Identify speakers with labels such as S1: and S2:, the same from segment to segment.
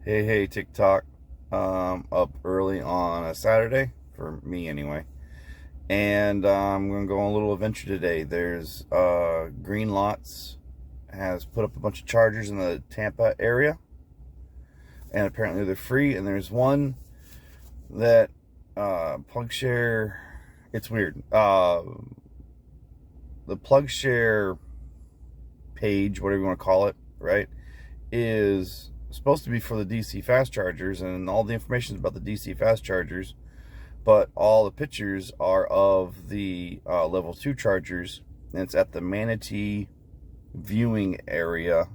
S1: Hey, TikTok. Up early on a Saturday, for me anyway. And I'm going to go on a little adventure today. There's Greenlots has put up a bunch of chargers in the Tampa area. And apparently they're free. And there's one that PlugShare, it's weird. The PlugShare page, whatever you want to call it, right, is supposed to be for the DC Fast Chargers, and all the information is about the DC Fast Chargers, but all the pictures are of the level 2 chargers, and it's at the Manatee viewing area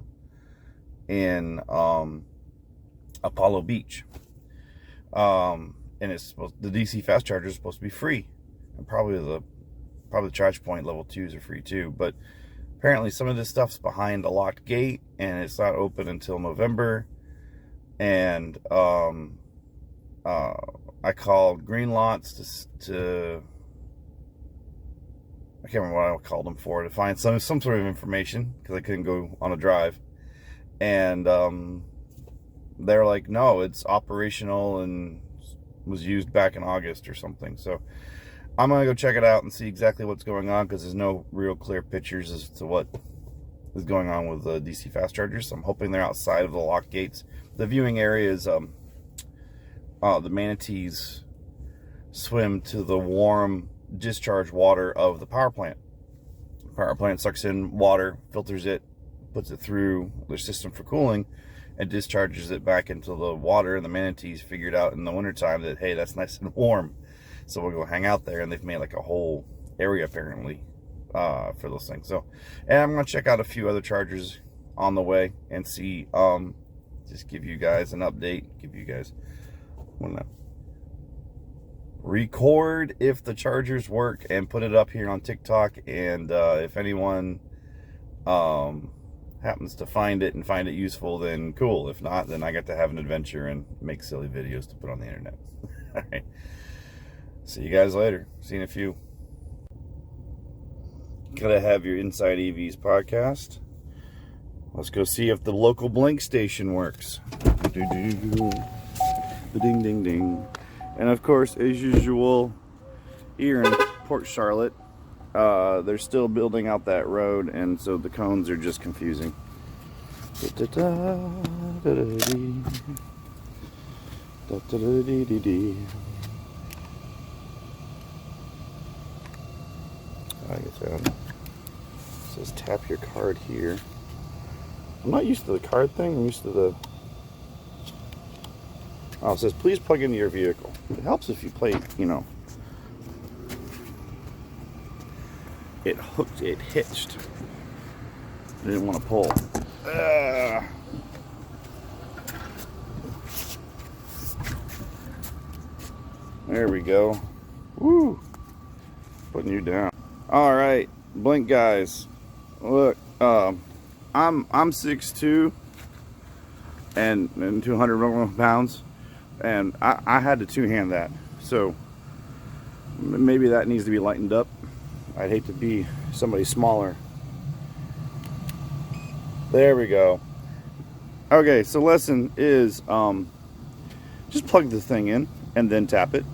S1: in Apollo Beach. And it's the DC Fast Charger is supposed to be free, and probably the charge point level 2s are free too, but apparently some of this stuff's behind a locked gate and it's not open until November. And I called Greenlots to I can't remember what I called them for, to find some sort of information, because I couldn't go on a drive. And they're like, no, it's operational and was used back in August or something. So I'm gonna go check it out and see exactly what's going on, because there's no real clear pictures as to what is going on with the DC Fast Chargers. So I'm hoping they're outside of the locked gates. The viewing area is the manatees swim to the warm discharge water of the power plant. The power plant sucks in water, filters it, puts it through their system for cooling, and discharges it back into the water. And the manatees figured out in the wintertime that, hey, that's nice and warm, so we'll go hang out there. And they've made like a whole area apparently for those things. So, and I'm gonna check out a few other chargers on the way and see, just give you guys an update, wanna record if the chargers work and put it up here on TikTok. And if anyone happens to find it and find it useful, then cool. If not, then I get to have an adventure and make silly videos to put on the internet. All right, see you guys later. See you in a few. Gotta have your Inside EVs podcast. Let's go see if the local blink station works. The ding ding ding. And of course, as usual, here in Port Charlotte, they're still building out that road, and so the cones are just confusing. I guess it says tap your card here. I'm not used to the card thing. I'm used to the... Oh, it says please plug into your vehicle. It helps if you play, you know. It hooked, it hitched. I didn't want to pull. There we go. Woo! Putting you down. All right, blink guys. Look, I'm 6'2" and 200 pounds, and I had to two-hand that, so maybe that needs to be lightened up. I'd hate to be somebody smaller. There we go. Okay, so lesson is just plug the thing in and then tap it.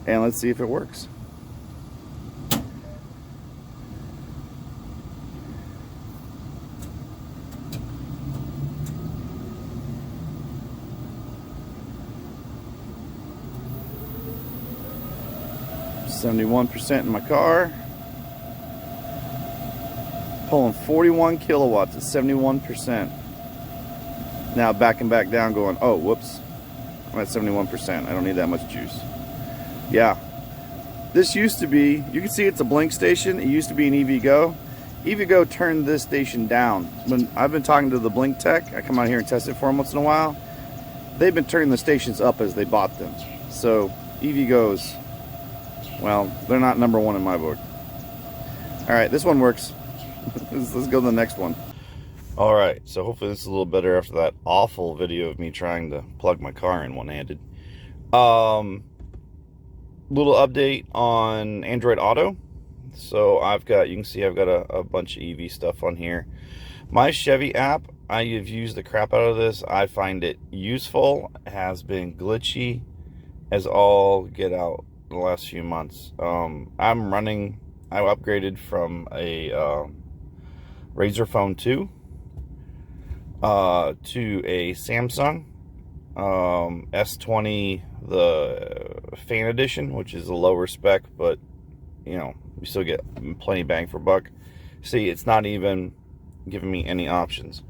S1: And let's see if it works. %, in my car. Pulling 41 kilowatts at 71%. Now backing back down going, oh, whoops. I'm at 71%. I don't need that much juice. Yeah. This used to be, you can see it's a blink station. It used to be an EVgo. EVgo turned this station down. When I've been talking to the blink tech, I come out here and test it for them once in a while. They've been turning the stations up as they bought them. So EVgo's, well, they're not number one in my book. All right, this one works. Let's go to the next one. All right, so hopefully this is a little better after that awful video of me trying to plug my car in one-handed. Little update on Android Auto. So I've got, you can see I've got a bunch of EV stuff on here. My Chevy app I have used the crap out of this. I find it useful. It has been glitchy as all get out the last few months. I upgraded from a Razer Phone 2 to a Samsung S20, the Fan Edition, which is a lower spec, but you know, you still get plenty bang for buck. See, it's not even giving me any options.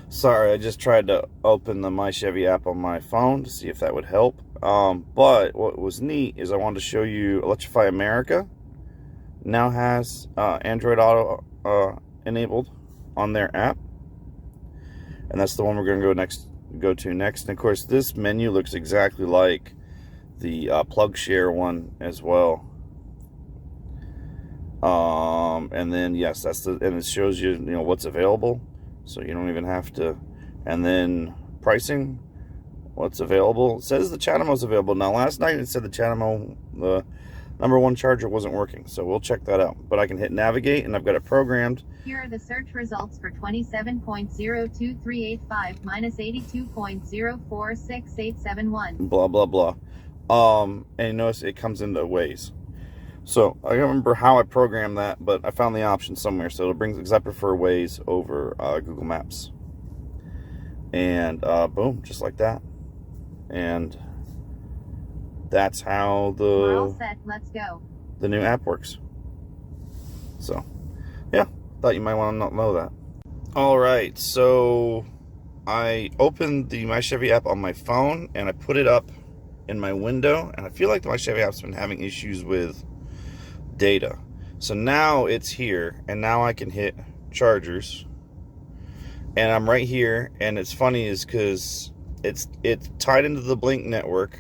S1: Sorry, I just tried to open the My Chevy app on my phone to see if that would help. But what was neat is I wanted to show you Electrify America now has Android Auto enabled on their app, and that's the one we're going to go to next. And of course, this menu looks exactly like the plug share one as well. And then yes, and it shows you, what's available, so you don't even have to. And then pricing, what's available. It says the Chatamo is available. Now last night it said the Chatamo, the #1 charger, wasn't working, so we'll check that out. But I can hit navigate, and I've got it programmed.
S2: Here are the search results for 27.02385 minus 82.046871.
S1: Blah blah blah. And you notice it comes into ways. So I don't remember how I programmed that, but I found the option somewhere. So it brings, because I prefer Waze over Google Maps. And boom, just like that. And that's how
S2: We're all set. Let's go.
S1: The new app works. So yeah, thought you might want to know that. All right, so I opened the My Chevy app on my phone and I put it up in my window, and I feel like the My Chevy app's been having issues with data. So now it's here, and now I can hit chargers, and I'm right here. And it's funny is because it's tied into the Blink network.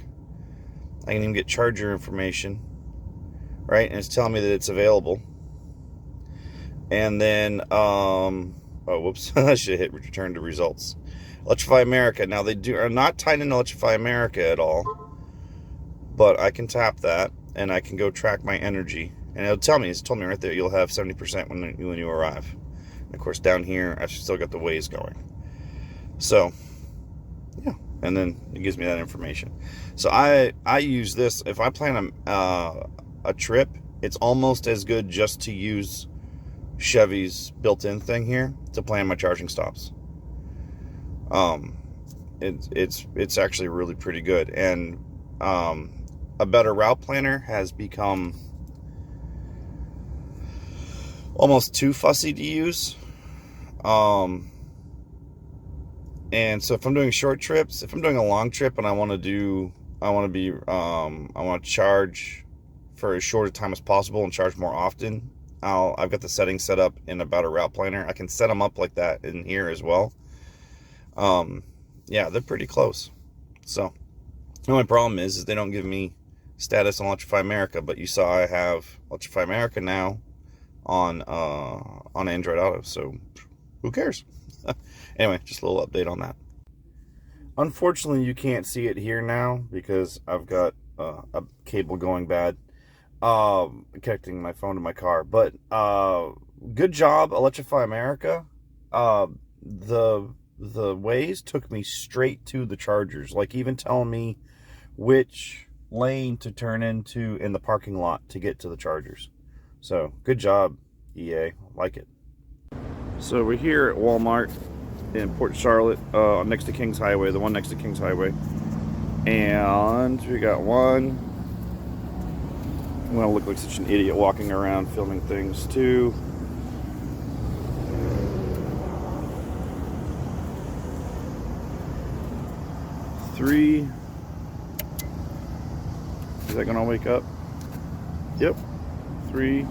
S1: I can even get charger information, right? And it's telling me that it's available. And then oh whoops, I should hit return to results. Electrify America. Now they are not tied into Electrify America at all, but I can tap that and I can go track my energy. And it's told me right there, you'll have 70% when you arrive. And of course, down here, I've still got the Waze going. So, yeah. And then it gives me that information. So I use this. If I plan a trip, it's almost as good just to use Chevy's built-in thing here to plan my charging stops. It's actually really pretty good. And a better route planner has become almost too fussy to use. And so if I'm doing short trips, if I'm doing a long trip and I want to charge for as short a time as possible and charge more often, I've got the settings set up in about a route planner. I can set them up like that in here as well. Yeah, they're pretty close. So the only problem is they don't give me status on Electrify America, but you saw I have Electrify America now on Android Auto, so who cares? Anyway, just a little update on that. Unfortunately, you can't see it here now because I've got a cable going bad, connecting my phone to my car. But good job, Electrify America. The Waze took me straight to the chargers, like even telling me which lane to turn into in the parking lot to get to the chargers. So good job, EA. Like it. So we're here at Walmart in Port Charlotte, next to Kings Highway, the one next to Kings Highway. And we got one. I'm gonna look like such an idiot walking around filming things too. Three. Is that gonna wake up? Yep. 3.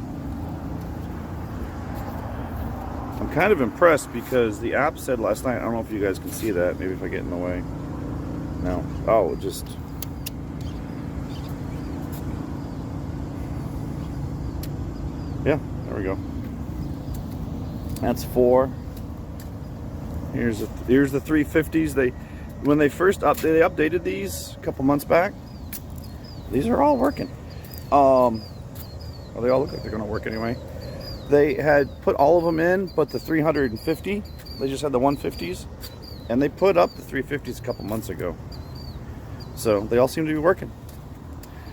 S1: I'm kind of impressed because the app said last night, I don't know if you guys can see that, maybe if I get in the way. No. Oh, it just... Yeah, there we go. That's 4. Here's the 350s. When they first updated these a couple months back, these are all working. Well, they all look like they're going to work anyway. They had put all of them in, but the 350, They just had the 150s, and they put up the 350s a couple months ago. So they all seem to be working.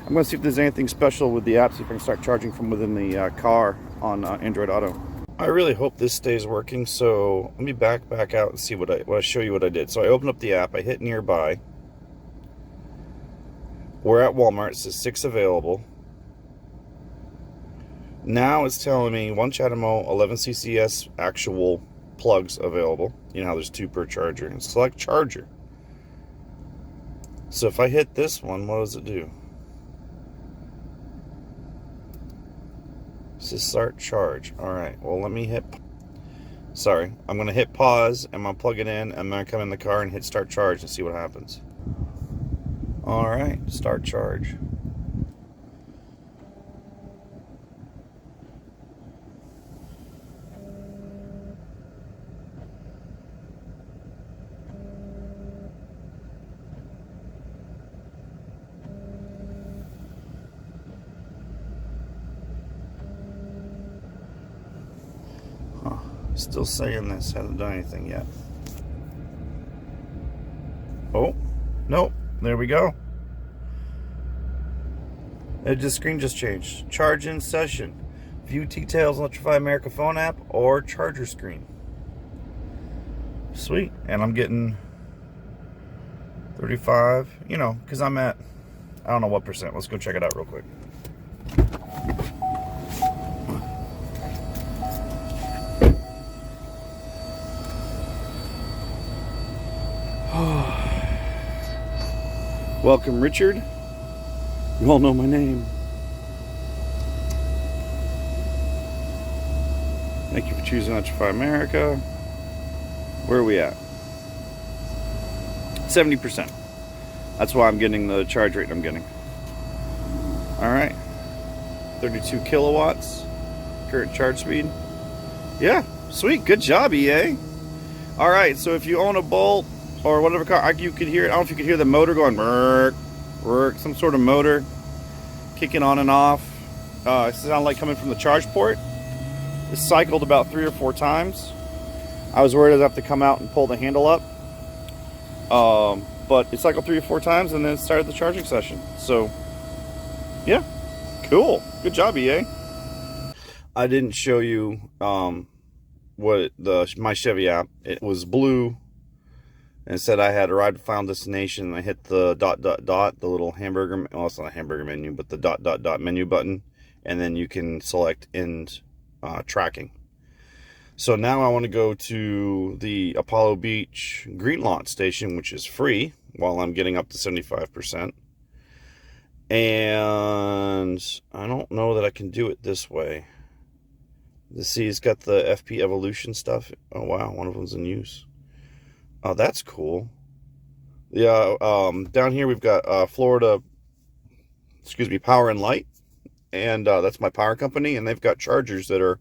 S1: I'm going to see if there's anything special with the app, see if I can start charging from within the car on Android Auto. I really hope this stays working, so let me back out and see what I show you what I did. So I opened up the app, I hit nearby. We're at Walmart, it says 6 available. Now it's telling me 1 CHAdeMO, 11 CCS actual plugs available. You know how there's 2 per charger. And select charger. So if I hit this one, what does it do? It says start charge. Alright, well let me hit... Sorry, I'm going to hit pause, and I'm going to plug it in, and I'm going to come in the car and hit start charge and see what happens. Alright, start charge. Still saying this, hasn't done anything yet. Oh, nope, there we go. The screen just changed. Charge in session. View details, Electrify America phone app, or charger screen. Sweet, and I'm getting 35, you know, because I'm at, I don't know what percent. Let's go check it out real quick. Welcome, Richard. You all know my name. Thank you for choosing Electrify America. Where are we at? 70%. That's why I'm getting the charge rate I'm getting. Alright. 32 kilowatts. Current charge speed. Yeah, sweet. Good job, EA. Alright, so if you own a Bolt or whatever car, you could hear it. I don't know if you could hear the motor going work, work, some sort of motor kicking on and off. It sounded like coming from the charge port. It cycled about 3 or 4 times. I was worried I'd have to come out and pull the handle up. But it cycled 3 or 4 times and then it started the charging session. So, yeah, cool. Good job, EA. I didn't show you what my Chevy app. It was blue. And it said I had arrived at final destination, and I hit the ... the little hamburger, well, it's not a hamburger menu, but the ... menu button, and then you can select end tracking. So now I want to go to the Apollo Beach Greenlots station, which is free, while I'm getting up to 75%. And I don't know that I can do it this way. See, it's got the FP Evolution stuff. Oh, wow, one of them's in use. Oh, that's cool. Yeah, down here we've got Florida, Power and Light, and that's my power company, and they've got chargers that are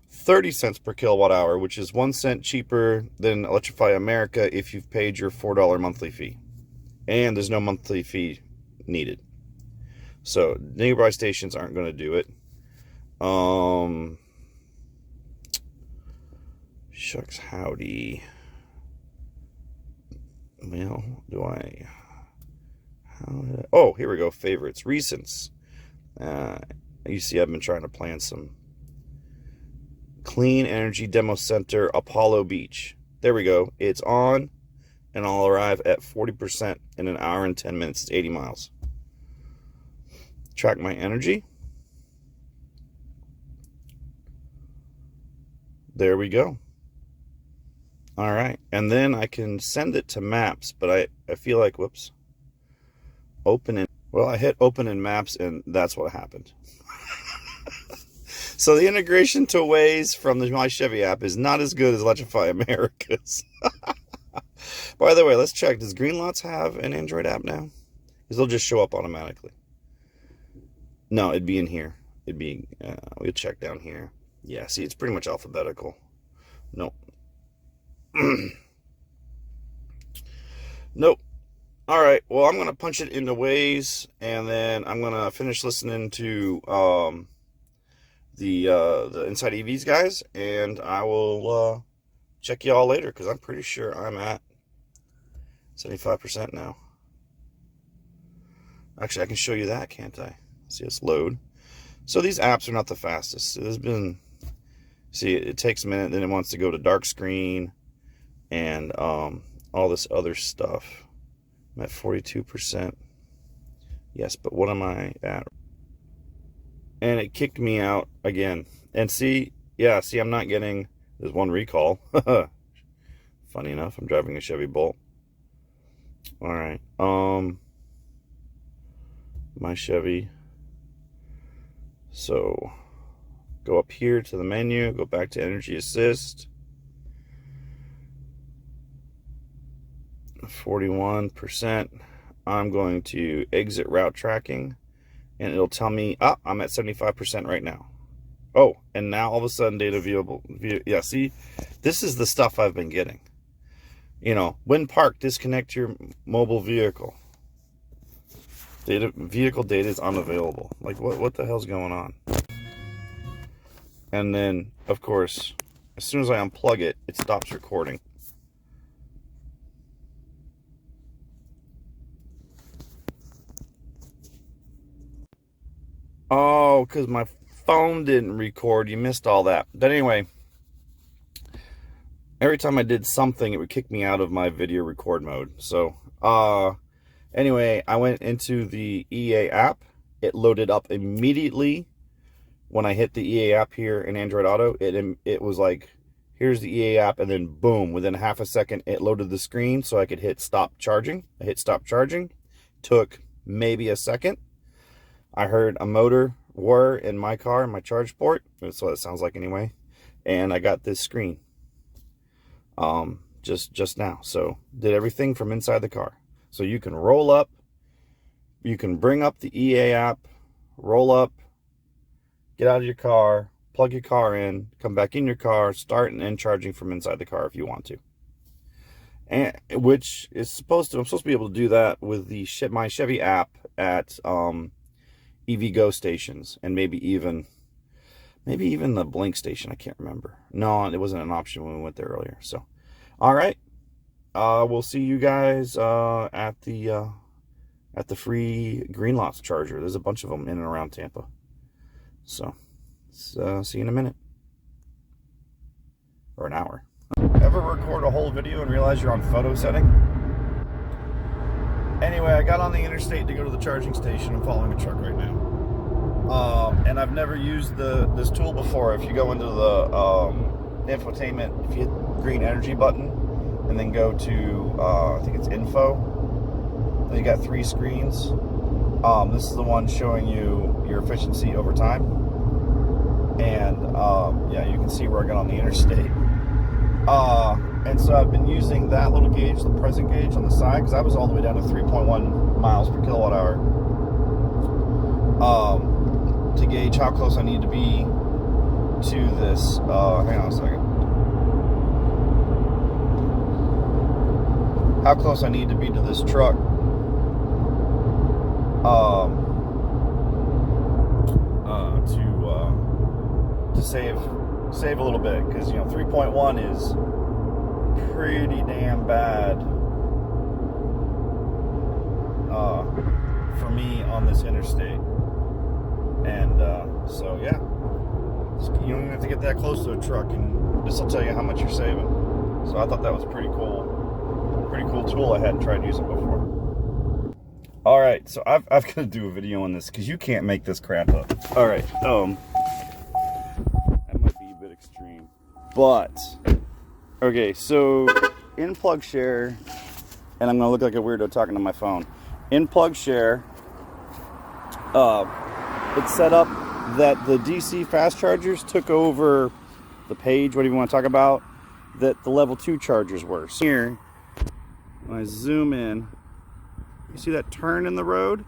S1: 30 cents per kilowatt hour, which is 1 cent cheaper than Electrify America if you've paid your $4 monthly fee, and there's no monthly fee needed. So nearby stations aren't going to do it. Shucks howdy. Well, oh, here we go. Favorites, recents. You see, I've been trying to plan some Clean Energy Demo Center, Apollo Beach. There we go. It's on, and I'll arrive at 40% in an hour and 10 minutes. It's 80 miles. Track my energy. There we go. All right, and then I can send it to Maps, but I feel like, whoops, open in, well, I hit open in Maps, and that's what happened. So the integration to Waze from the My Chevy app is not as good as Electrify America's. By the way, let's check. Does Greenlots have an Android app now? Because they'll just show up automatically. No, it'd be in here. It'd be, we'll check down here. Yeah, see, it's pretty much alphabetical. Nope. Nope. All right, well, I'm gonna punch it into Waze, and then I'm gonna finish listening to the Inside EVs guys, and I will check y'all later, because I'm pretty sure I'm at 75% now. Actually, I can show you that, can't I? See, let's load. So these apps are not the fastest. There's been, see, it takes a minute, then it wants to go to dark screen and all this other stuff. I'm at 42%. Yes, but what am I at? And it kicked me out again. And see, yeah, see, I'm not getting, there's one recall. Funny enough, I'm driving a Chevy Bolt. All right, my Chevy. So go up here to the menu, go back to energy assist. 41%. I'm going to exit route tracking, and it'll tell me, I'm at 75% right now. Oh, and now all of a sudden data viewable. Yeah, see, this is the stuff I've been getting. You know, when parked, disconnect your mobile vehicle. Vehicle data is unavailable. Like, what the hell's going on? And then, of course, as soon as I unplug it, it stops recording. Oh, because my phone didn't record. You missed all that. But anyway, every time I did something, it would kick me out of my video record mode. So, anyway, I went into the EA app. It loaded up immediately when I hit the EA app here in Android Auto. It was like, here's the EA app, and then boom, within half a second, it loaded the screen so I could hit stop charging. I hit stop charging. Took maybe a second. I heard a motor whir in my car, in my charge port. That's what it sounds like anyway. And I got this screen just now. So did everything from inside the car. So you can roll up, you can bring up the EA app, roll up, get out of your car, plug your car in, come back in your car, start and end charging from inside the car if you want to. And which is I'm supposed to be able to do that with the my Chevy app at EV Go stations, and maybe even the Blink station. I can't remember. No, it wasn't an option when we went there earlier. So, all right, we'll see you guys at the free Greenlots charger. There's a bunch of them in and around Tampa. So, see you in a minute or an hour. Ever record a whole video and realize you're on photo setting? Anyway, I got on the interstate to go to the charging station. I'm following a truck right now. And I've never used this tool before. If you go into the infotainment, if you hit the green energy button and then go to, I think it's info, then you got 3 screens. This is the one showing you your efficiency over time. And yeah, you can see where I got on the interstate. And so I've been using that little gauge, the present gauge on the side, because I was all the way down to 3.1 miles per kilowatt hour, to gauge how close I need to be to this. Hang on a second. How close I need to be to this truck. To save a little bit, because 3.1 is pretty damn bad for me on this interstate. And so yeah, you don't even have to get that close to a truck, and this will tell you how much you're saving. So I thought that was pretty cool tool. I hadn't tried using before. All right, so I've got to do a video on this because you can't make this crap up. All right, that might be a bit extreme, but okay, so in plug share, and I'm gonna look like a weirdo talking to my phone. In plug share, it's set up that the DC Fast Chargers took over the page, whatever you want to talk about, that the level 2 chargers were. So here, when I zoom in, you see that turn in the road?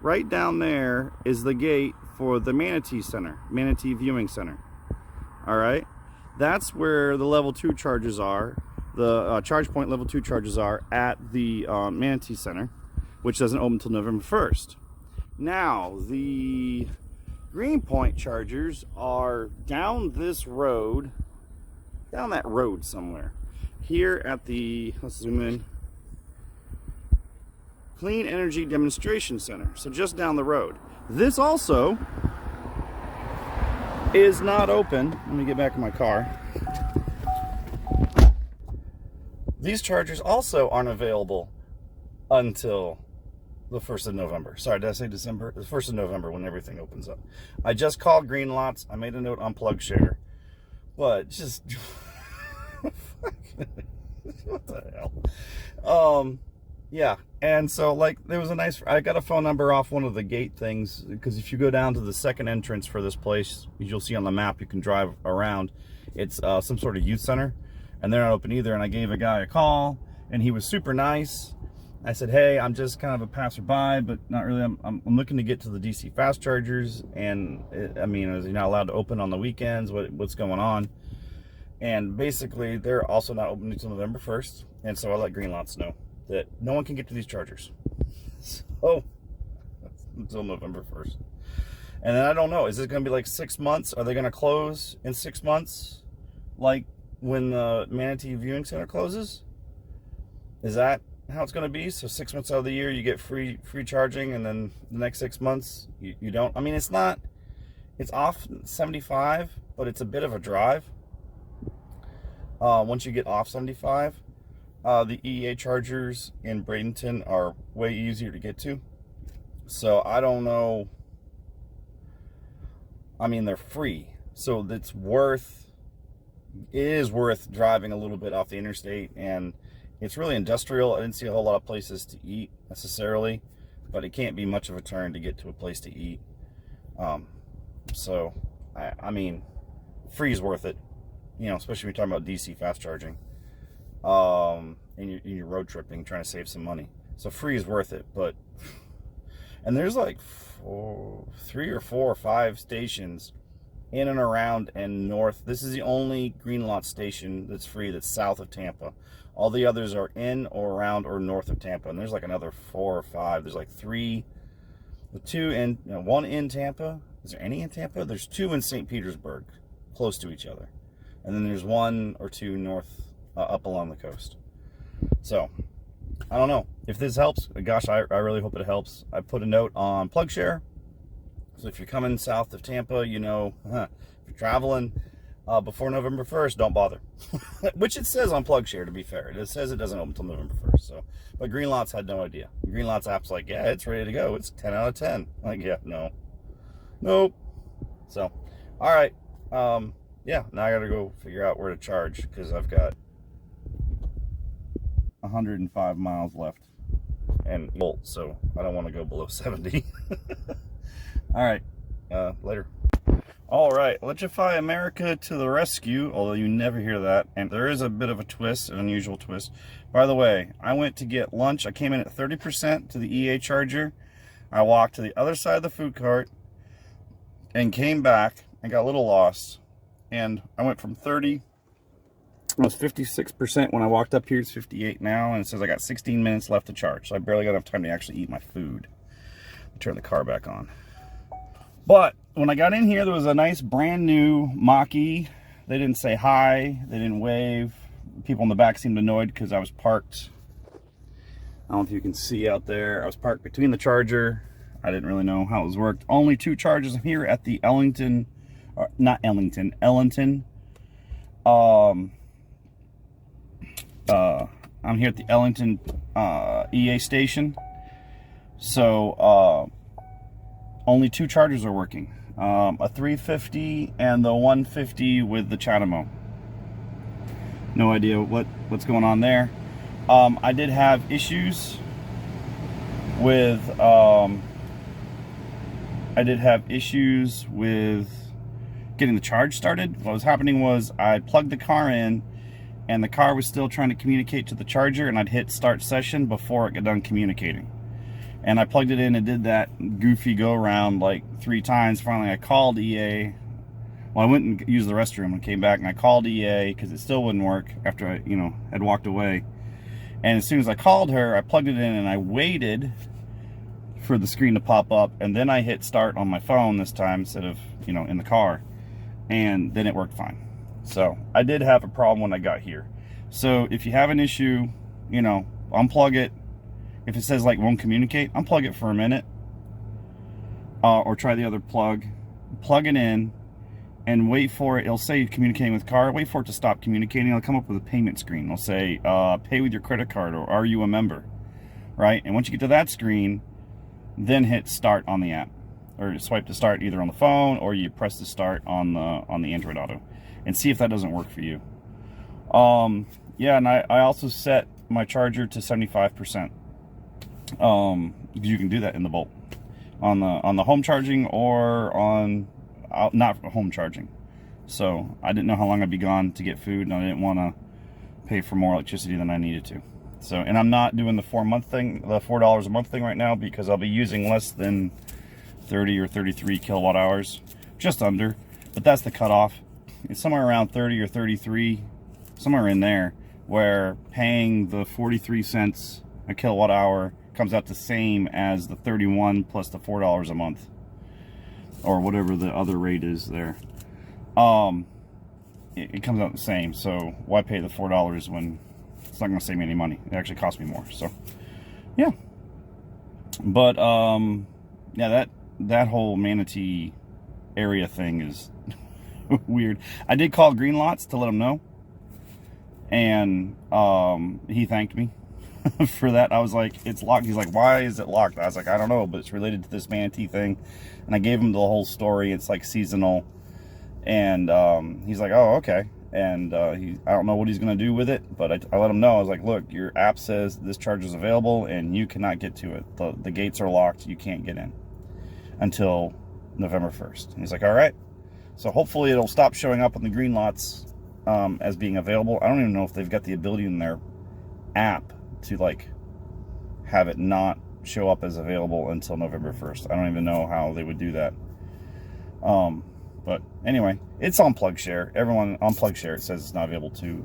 S1: Right down there is the gate for the Manatee Center, Manatee Viewing Center. All right, that's where the level 2 chargers are. The charge point level 2 chargers are at the Manatee Center, which doesn't open until November 1st. Now, the Green Point chargers are down this road down that road somewhere. Here at the, let's zoom in, Clean Energy Demonstration Center. So just down the road. This also is not open. Let me get back in my car. These chargers also aren't available until the 1st of November. Sorry, did I say December? The 1st of November when everything opens up. I just called Greenlots. I made a note on PlugShare. But just... what the hell? Yeah. And so, like, there was a nice... I got a phone number off one of the gate things, because if you go down to the second entrance for this place, you'll see on the map, you can drive around. It's some sort of youth center, and they're not open either. And I gave a guy a call, and he was super nice. I said, hey, I'm just kind of a passerby, but not really. I'm looking to get to the DC Fast Chargers, and I mean, is he not allowed to open on the weekends? What's going on? And basically, they're also not open until November 1st, and so I let Greenlots know that no one can get to these chargers. So, until November 1st. And then I don't know, is this going to be like 6 months? Are they going to close in 6 months? Like when the Manatee Viewing Center closes? Is that how it's going to be? So 6 months out of the year you get free charging, and then the next 6 months you don't? I mean, it's not, it's off 75, but it's a bit of a drive. Once you get off 75, the EA chargers in Bradenton are way easier to get to. So I don't know. I mean, they're free, so it is worth driving a little bit off the interstate, and it's really industrial. I didn't see a whole lot of places to eat necessarily, but it can't be much of a turn to get to a place to eat. So I mean, free is worth it, you know, especially when you're talking about DC fast charging. And you're road tripping, trying to save some money. So free is worth it, but... And there's like 3 or 4 or 5 stations in and around and north. This is the only Greenlots station that's free that's south of Tampa. All the others are in or around or north of Tampa. And there's like another 4 or 5. There's like 3, 2 in, 1 in Tampa. Is there any in Tampa? There's 2 in St. Petersburg, close to each other. And then there's 1 or 2 north, up along the coast. So, I don't know. If this helps, gosh, I really hope it helps. I put a note on PlugShare. So if you're coming south of Tampa, you know, if you're traveling before November 1st, don't bother. Which it says on PlugShare, to be fair. It says it doesn't open until November 1st. So, but Greenlots had no idea. Greenlots app's like, yeah, it's ready to go. It's 10 out of 10. Like, yeah, no. Nope. So, all right. Yeah, now I got to go figure out where to charge, because I've got 105 miles left and so I don't want to go below 70. All right, later. All right, Electrify America to the rescue, although you never hear that, and there is a bit of a twist, an unusual twist. By the way, I went to get lunch. I came in at 30% to the EA charger. I walked to the other side of the food cart and came back and got a little lost, and I went from 30. It was 56% when I walked up here. It's 58 now, and it says I got 16 minutes left to charge, so I barely got enough time to actually eat my food. Turn the car back on. But when I got in here, there was a nice brand new Mach-E. They didn't say hi, they didn't wave. People in the back seemed annoyed because I was parked, I don't know if you can see out there, I was parked between the charger. I didn't really know how it was worked. Only 2 chargers here at the Ellington. I'm here at the Ellington EA station, so only 2 chargers are working, a 350 and the 150 with the Chatamo. No idea what's going on there. I did have issues with getting the charge started. What was happening was I plugged the car in, and the car was still trying to communicate to the charger, and I'd hit start session before it got done communicating. And I plugged it in and did that goofy go around like 3 times. Finally, I called EA. Well, I went and used the restroom and came back, and I called EA because it still wouldn't work after I, had walked away. And as soon as I called her, I plugged it in and I waited for the screen to pop up, and then I hit start on my phone this time instead of, in the car. And then it worked fine. So I did have a problem when I got here. So if you have an issue, you know, unplug it. If it says like won't communicate, unplug it for a minute, or try the other plug, plug it in, and wait for it. It'll say communicating with car. Wait for it to stop communicating. It'll come up with a payment screen. It'll say pay with your credit card, or are you a member, right? And once you get to that screen, then hit start on the app, or swipe to start either on the phone, or you press the start on the Android Auto, and see if that doesn't work for you. Yeah, and I also set my charger to 75%. You can do that in the Bolt on the home charging, or on not home charging. So I didn't know how long I'd be gone to get food, and I didn't want to pay for more electricity than I needed to. So, and I'm not doing the $4 a month thing right now, because I'll be using less than 30 or 33 kilowatt hours, just under, but that's the cutoff. It's somewhere around 30 or 33, somewhere in there, where paying the 43 cents a kilowatt hour comes out the same as the 31 plus the $4 a month, or whatever the other rate is there. It comes out the same. So why pay the $4 when it's not going to save me any money? It actually costs me more. So yeah, but yeah, that whole Manatee area thing is weird. I did call Greenlots to let them know, and he thanked me for that. I was like, it's locked. He's like, why is it locked? I was like, I don't know, but it's related to this Manatee thing. And I gave him the whole story. It's like seasonal, and he's like, oh, okay. And I don't know what he's going to do with it, but I let him know. I was like, look, your app says this charger is available, and you cannot get to it. The gates are locked. You can't get in until November 1st. And he's like, all right. So hopefully it'll stop showing up on the Greenlots as being available. I don't even know if they've got the ability in their app to like have it not show up as available until November 1st. I don't even know how they would do that. But anyway, it's on PlugShare. Everyone on PlugShare, it says it's not available to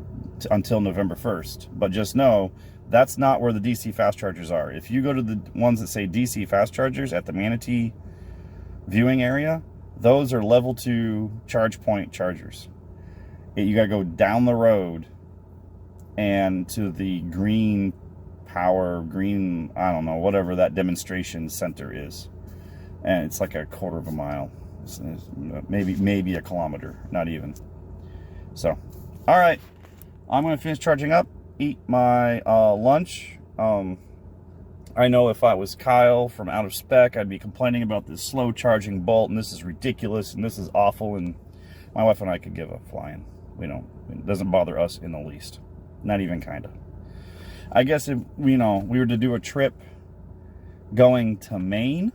S1: until November 1st. But just know that's not where the DC fast chargers are. If you go to the ones that say DC fast chargers at the Manatee viewing area, those are level 2 charge point chargers. You gotta go down the road and to the green, I don't know, whatever that demonstration center is. And it's like a quarter of a mile. It's maybe a kilometer, not even. So, all right, I'm gonna finish charging up, eat my lunch. I know if I was Kyle from Out of Spec, I'd be complaining about this slow charging Bolt, and this is ridiculous, and this is awful, and my wife and I could give a flying. It doesn't bother us in the least. Not even kinda. I guess if, we were to do a trip going to Maine,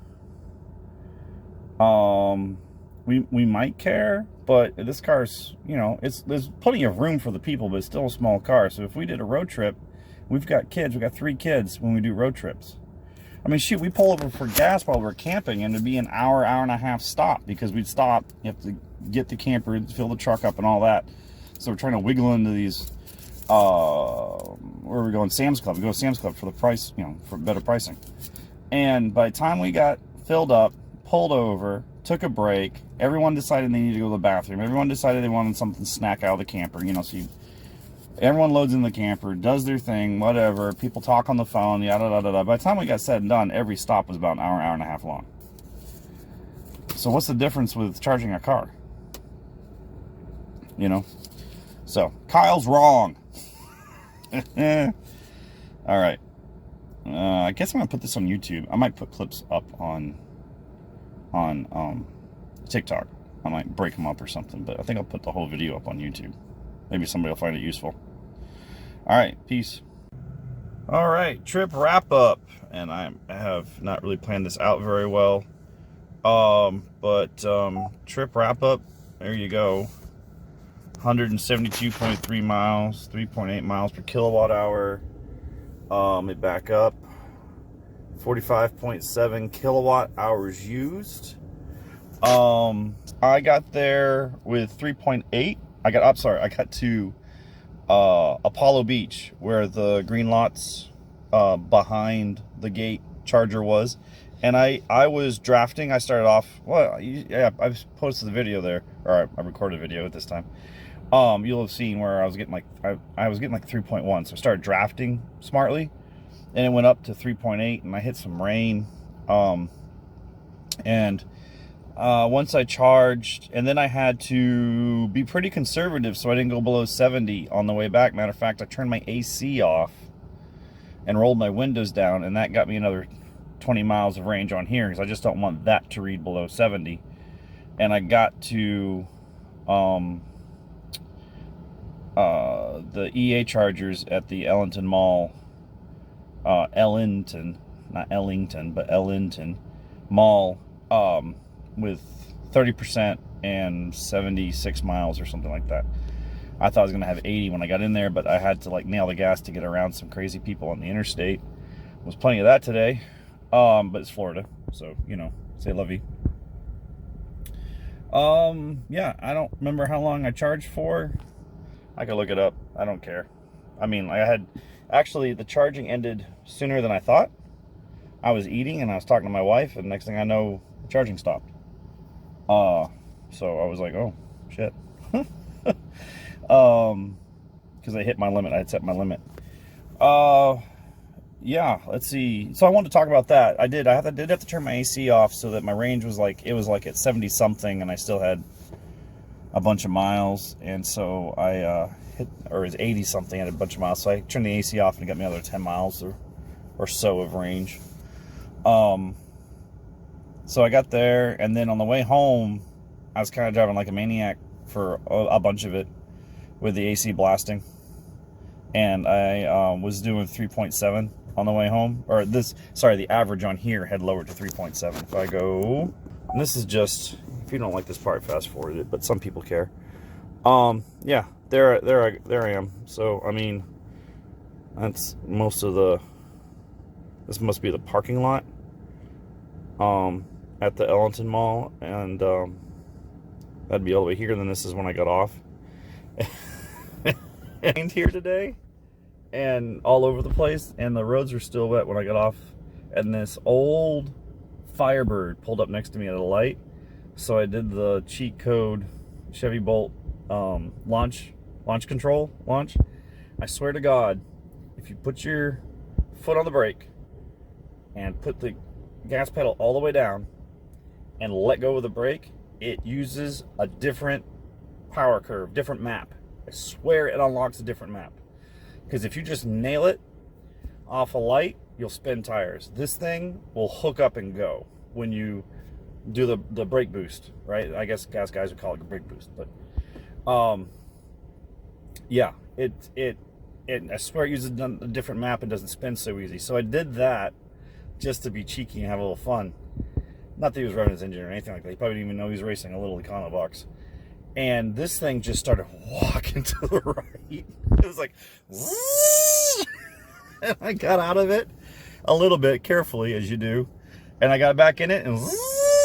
S1: we might care, but this car's, there's plenty of room for the people, but it's still a small car. So if we did a road trip, we've got kids, we've got 3 kids when we do road trips. I mean, shoot, we pull over for gas while we're camping, and it'd be an hour and a half stop, because we'd stop, you have to get the camper, fill the truck up and all that. So we're trying to wiggle into these, where are we going? Sam's Club. We go to Sam's Club for the price, for better pricing. And by the time we got filled up, pulled over, took a break, everyone decided they needed to go to the bathroom. Everyone decided they wanted something to snack out of the camper. So everyone loads in the camper, does their thing, whatever. People talk on the phone, yada, yada, yada. By the time we got said and done, every stop was about an hour and a half long. So what's the difference with charging a car? So Kyle's wrong. All right. I guess I'm gonna put this on YouTube. I might put clips up on TikTok. I might break them up or something, but I think I'll put the whole video up on YouTube. Maybe somebody will find it useful. All right, peace. All right, trip wrap up, and I have not really planned this out very well, but trip wrap up. There you go. 172.3 miles, 3.8 miles per kilowatt hour. Let me back up. 45.7 kilowatt hours used. I got there with 3.8. I got to Apollo Beach, where the Greenlots behind the gate charger was, and I was drafting. I started off, yeah, I've posted the video there, or I recorded a video at this time. you'll have seen where I was getting like, I was getting like 3.1. So I started drafting smartly, and it went up to 3.8, and I hit some rain. Once I charged, and then I had to be pretty conservative so I didn't go below 70 on the way back. Matter of fact, I turned my AC off and rolled my windows down, and that got me another 20 miles of range on here, because I just don't want that to read below 70. And I got to the EA chargers at the Ellington Mall, Ellington, not Ellington, but Ellington Mall, with 30% and 76 miles or something like that. I thought I was gonna have 80 when I got in there, but I had to like nail the gas to get around some crazy people on the interstate. Was plenty of that today, but it's Florida, so you know, say lovey. Yeah, I don't remember how long I charged for. I could look it up. I don't care. I mean, I had actually, the charging ended sooner than I thought. I was eating and I was talking to my wife, and next thing I know, the charging stopped. So I was like, oh shit. Because I hit my limit. I had set my limit. Yeah, let's see. So I wanted to talk about that. I did have to turn my AC off so that my range was like, it was like at 70 something, and I still had a bunch of miles. And so I hit, or it was 80 something, I had a bunch of miles. So I turned the AC off and it got me another 10 miles or so of range. So I got there, and then on the way home, I was kind of driving like a maniac for a bunch of it with the AC blasting. And I was doing 3.7 on the way home. Or the average on here had lowered to 3.7. If I go, and this is just, if you don't like this part, fast forward it, but some people care. Yeah, there I am. So, I mean, that's most of this must be the parking lot at the Ellington Mall, and that'd be all the way here. Then this is when I got off. And here today, and all over the place, and the roads were still wet when I got off, and this old Firebird pulled up next to me at a light. So I did the cheat code Chevy Bolt launch control. I swear to God, if you put your foot on the brake and put the gas pedal all the way down and let go of the brake, it uses a different power curve, different map. I swear it unlocks a different map. Because if you just nail it off a light, you'll spin tires. This thing will hook up and go when you do the brake boost, right? I guess gas guys would call it a brake boost, but yeah, I swear it uses a different map and doesn't spin so easy. So I did that just to be cheeky and have a little fun. Not that he was revving his engine or anything like that. He probably didn't even know he was racing a little Econobox. And this thing just started walking to the right. It was like, and I got out of it a little bit, carefully, as you do. And I got back in it, and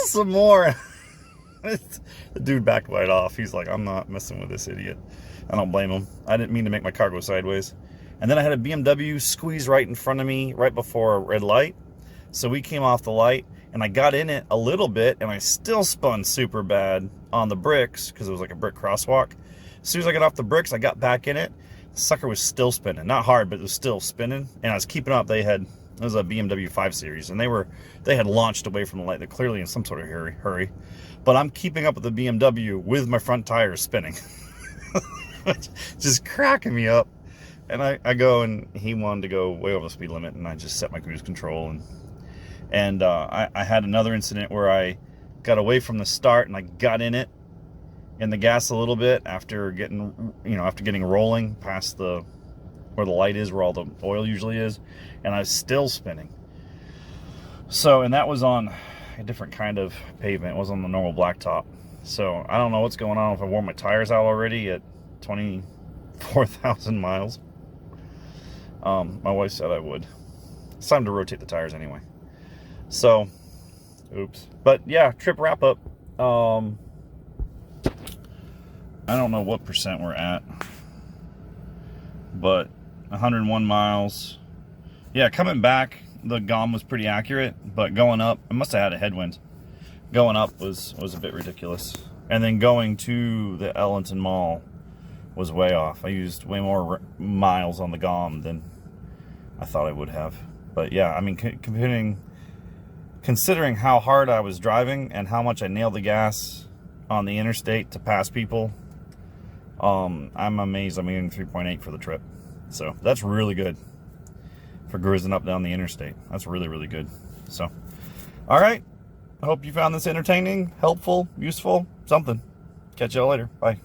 S1: some more. The dude backed right off. He's like, I'm not messing with this idiot. I don't blame him. I didn't mean to make my car go sideways. And then I had a BMW squeeze right in front of me right before a red light. So we came off the light, and I got in it a little bit, and I still spun super bad on the bricks because it was like a brick crosswalk. As soon as I got off the bricks, I got back in it. The sucker was still spinning. Not hard, but it was still spinning. And I was keeping up. It was a BMW 5 Series, and they had launched away from the light. They're clearly in some sort of hurry. But I'm keeping up with the BMW with my front tires spinning. Just cracking me up. And I go, and he wanted to go way over the speed limit, and I just set my cruise control. And I had another incident where I got away from the start, and I got in the gas a little bit after getting rolling past where the light is, where all the oil usually is, and I was still spinning. So, and that was on a different kind of pavement. It was on the normal blacktop. So I don't know what's going on, if I wore my tires out already at 24,000 miles. My wife said I would. It's time to rotate the tires anyway. So, oops. But yeah, trip wrap up. I don't know what percent we're at, but 101 miles. Yeah, coming back, the GOM was pretty accurate, but going up, I must have had a headwind. Going up was a bit ridiculous. And then going to the Ellington Mall was way off. I used way more miles on the GOM than I thought I would have. But yeah, I mean, considering how hard I was driving and how much I nailed the gas on the interstate to pass people, I'm amazed I'm getting 3.8 for the trip. So that's really good for cruising up down the interstate. That's really, really good. So, all right. I hope you found this entertaining, helpful, useful, something. Catch y'all later. Bye.